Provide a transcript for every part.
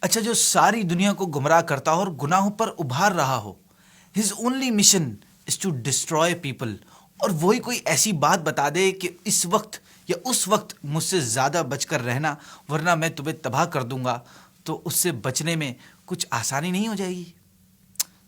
اچھا، جو ساری دنیا کو گمراہ کرتا ہو اور گناہوں پر ابھار رہا ہو، his only mission is to destroy people, اور وہی کوئی ایسی بات بتا دے کہ اس وقت یا اس وقت مجھ سے زیادہ بچ کر رہنا ورنہ میں تمہیں تباہ کر دوں گا، تو اس سے بچنے میں کچھ آسانی نہیں ہو جائے گی؟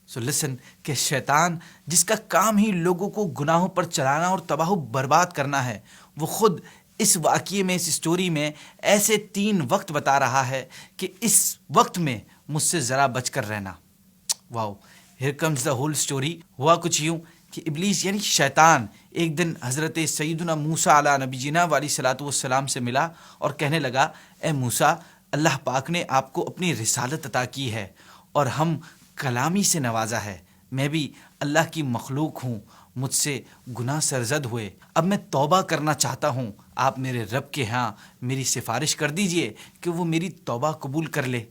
سو لسن، کہ شیطان جس کا کام ہی لوگوں کو گناہوں پر چلانا اور تباہ و برباد کرنا ہے، وہ خود اس واقعے میں، اس سٹوری میں ایسے 3 وقت بتا رہا ہے کہ اس وقت میں مجھ سے ذرا بچ کر رہنا۔ Wow, here comes the whole story. ہوا کچھ یوں کہ ابلیس یعنی شیطان ایک دن حضرت سیدنا موسیٰ علیہ نبی جینا والی صلاۃ والسلام سے ملا اور کہنے لگا، اے موسیٰ، اللہ پاک نے آپ کو اپنی رسالت عطا کی ہے اور ہم کلامی سے نوازا ہے، میں بھی اللہ کی مخلوق ہوں، مجھ سے گناہ سرزد ہوئے، اب میں توبہ کرنا چاہتا ہوں، آپ میرے رب کے ہاں میری سفارش کر دیجئے کہ وہ میری توبہ قبول کر لے۔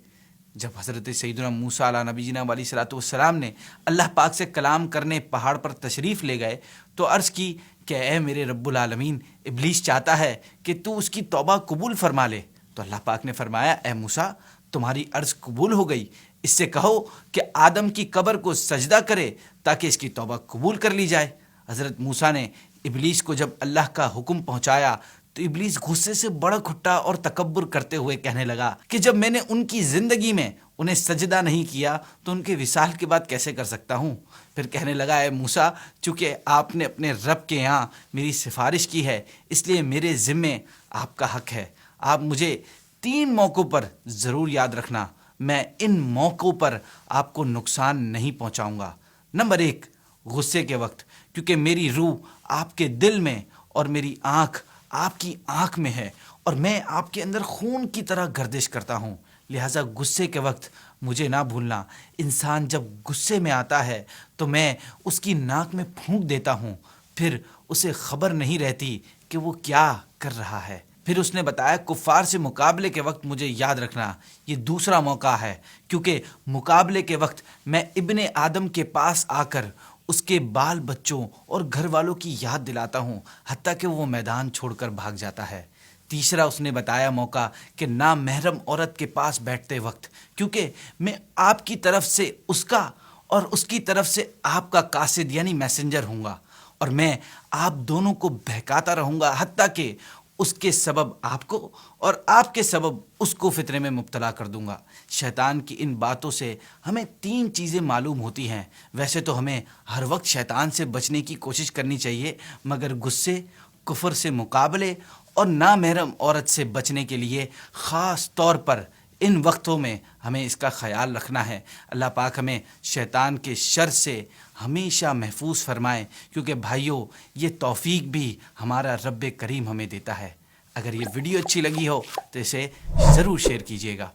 جب حضرت سیدنا موسیٰ علیہ نبی جینا علیہ صلاۃ والسلام نے اللہ پاک سے کلام کرنے پہاڑ پر تشریف لے گئے تو عرض کی کہ اے میرے رب العالمین، ابلیس چاہتا ہے کہ تو اس کی توبہ قبول فرما لے۔ تو اللہ پاک نے فرمایا، اے موسیٰ، تمہاری عرض قبول ہو گئی، اس سے کہو کہ آدم کی قبر کو سجدہ کرے تاکہ اس کی توبہ قبول کر لی جائے۔ حضرت موسیٰ نے ابلیس کو جب اللہ کا حکم پہنچایا تو ابلیس غصے سے بڑک اٹھا اور تکبر کرتے ہوئے کہنے لگا کہ جب میں نے ان کی زندگی میں انہیں سجدہ نہیں کیا تو ان کے وصال کے بعد کیسے کر سکتا ہوں؟ پھر کہنے لگا، اے موسیٰ، چونکہ آپ نے اپنے رب کے یہاں میری سفارش کی ہے اس لیے میرے ذمے آپ کا حق ہے، آپ مجھے 3 موقعوں پر ضرور یاد رکھنا، میں ان موقعوں پر آپ کو نقصان نہیں پہنچاؤں گا۔ نمبر 1، غصے کے وقت، کیونکہ میری روح آپ کے دل میں اور میری آنکھ آپ کی آنکھ میں ہے اور میں آپ کے اندر خون کی طرح گردش کرتا ہوں، لہٰذا غصے کے وقت مجھے نہ بھولنا۔ انسان جب غصے میں آتا ہے تو میں اس کی ناک میں پھونک دیتا ہوں، پھر اسے خبر نہیں رہتی کہ وہ کیا کر رہا ہے۔ پھر اس نے بتایا، کفار سے مقابلے کے وقت مجھے یاد رکھنا، یہ دوسرا موقع ہے، کیونکہ مقابلے کے وقت میں ابن آدم کے پاس آ کر اس کے بال بچوں اور گھر والوں کی یاد دلاتا ہوں، حتیٰ کہ وہ میدان چھوڑ کر بھاگ جاتا ہے۔ تیسرا اس نے بتایا موقع کہ نامحرم عورت کے پاس بیٹھتے وقت، کیونکہ میں آپ کی طرف سے اس کا اور اس کی طرف سے آپ کا قاصد یعنی میسنجر ہوں گا، اور میں آپ دونوں کو بہکاتا رہوں گا، حتیٰ کہ اس کے سبب آپ کو اور آپ کے سبب اس کو فتنے میں مبتلا کر دوں گا۔ شیطان کی ان باتوں سے ہمیں 3 چیزیں معلوم ہوتی ہیں۔ ویسے تو ہمیں ہر وقت شیطان سے بچنے کی کوشش کرنی چاہیے، مگر غصے، کفر سے مقابلے اور نامحرم عورت سے بچنے کے لیے خاص طور پر ان وقتوں میں ہمیں اس کا خیال رکھنا ہے۔ اللہ پاک ہمیں شیطان کے شر سے ہمیشہ محفوظ فرمائے، کیونکہ بھائیوں، یہ توفیق بھی ہمارا رب کریم ہمیں دیتا ہے۔ اگر یہ ویڈیو اچھی لگی ہو تو اسے ضرور شیئر کیجیے گا۔